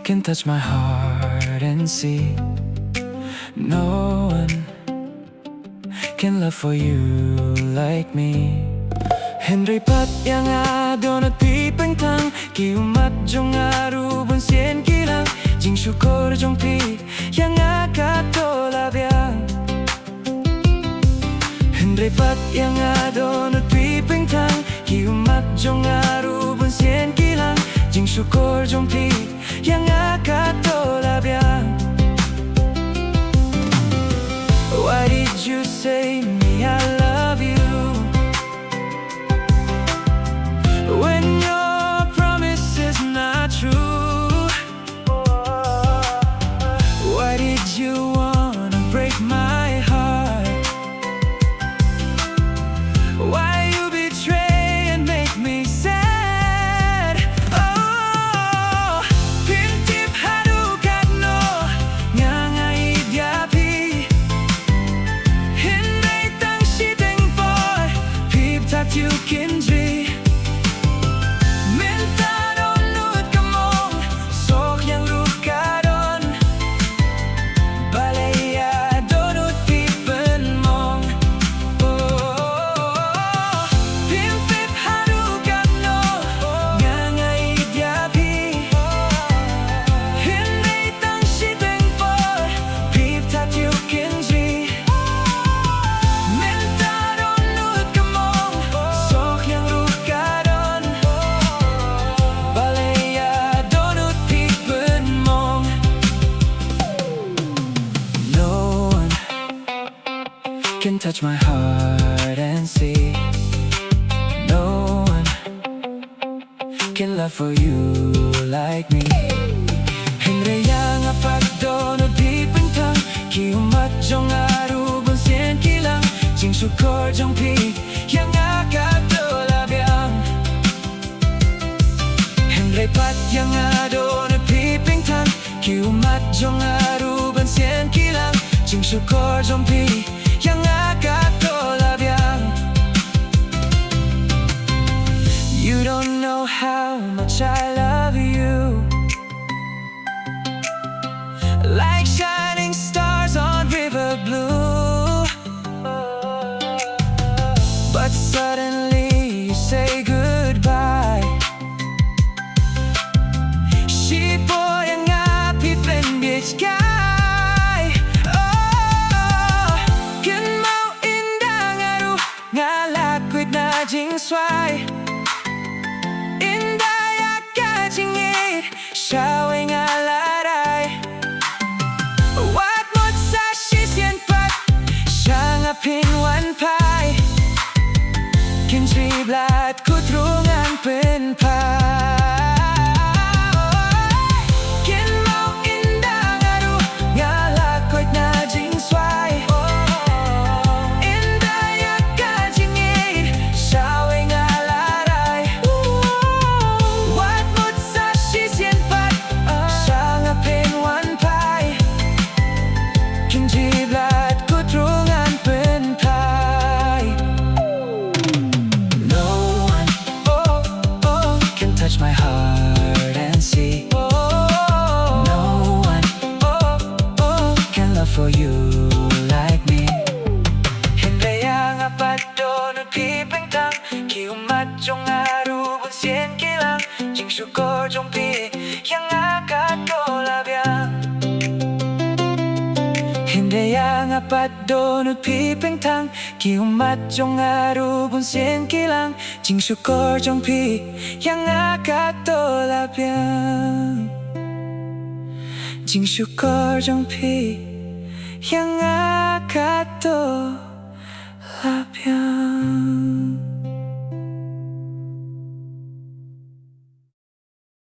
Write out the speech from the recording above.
can touch my heart and see. No one can love for you like me. Henry pat yang adon at pipentang kiumat jong arubon sien kilang jing syukur jong pi yang akatolabiang. Henry pat yang adon at pipentang kiumat jong arubon sien kilang jing syukur jong pi yang akatolabiang. Why did you say me I love you when your promise is not true? Why did you wanna break my heart? Why you betray and make me sad? Oh, pintip hadukat no ngangay diapi hinay tang siteng boy pip tat you kindri. Can touch my heart and see. No one can love for you like me. Henry yang apagdonod di pentang kiumat jong arubon sien kilang jing syukur jong pi yang akatolabiang. Henry pat yang adonod di pentang kiumat jong arubon sien kilang jing syukur jong pi yang akatolabiang. You don't know how much I love you, like shining stars on river blue. But suddenly you say goodbye. Sipo yang api penbit ka. Jing swai indaya ka jingit shawing alaray wat mot sa shisyan pat siyang apinwan pai kinjri blat kutrungan penpai. Touch my heart and see. No one can love for you like me. Hindi yang apadonod pipentang kiumat jong arubon sien kilang jing syukur jong pi yang akatolabiang. Hindi yang apadonod pipentang kiumat jong arubon sien kilang jing syukur jong pi yang akatolabiang. Jing syukur jong pi yang akatolabiang.